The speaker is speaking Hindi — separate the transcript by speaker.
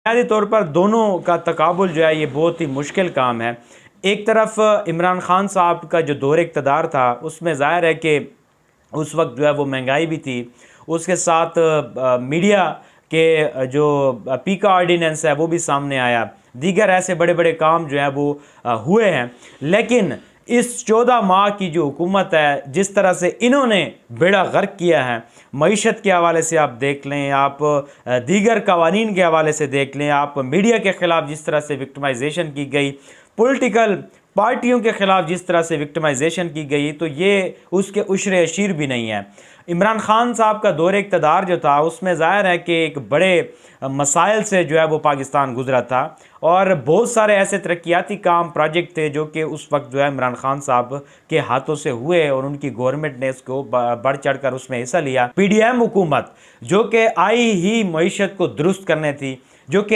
Speaker 1: बुनियादी तौर पर दोनों का तकाबुल जो है ये बहुत ही मुश्किल काम है। एक तरफ इमरान खान साहब का जो दौर इक़्तिदार था उसमें ज़ाहिर है कि उस वक्त जो है वो महंगाई भी थी, उसके साथ मीडिया के जो पीका ऑर्डिनेंस है वो भी सामने आया, दीगर ऐसे बड़े बड़े काम जो है वो हुए हैं। लेकिन इस 14 माह की जो हुकूमत है, जिस तरह से इन्होंने बेड़ा गर्क किया है, मईशत के हवाले से आप देख लें, आप दीगर कवानीन के हवाले से देख लें, आप मीडिया के ख़िलाफ़ जिस तरह से विक्टिमाइजेशन की गई, पॉलिटिकल पार्टियों के ख़िलाफ़ जिस तरह से विक्टिमाइजेशन की गई, तो ये उसके उशरे अशीर भी नहीं है। इमरान खान साहब का दौर इक़्तिदार जो था उसमें ज़ाहिर है कि एक बड़े मसाइल से जो है वो पाकिस्तान गुजरा था और बहुत सारे ऐसे तरक्याती काम प्रोजेक्ट थे जो कि उस वक्त जो है इमरान खान साहब के हाथों से हुए और उनकी गवर्नमेंट ने इसको बढ़ चढ़ कर उसमें हिस्सा लिया। PDM हुकूमत जो कि आई ही मईशत को दुरुस्त करने थी, जो कि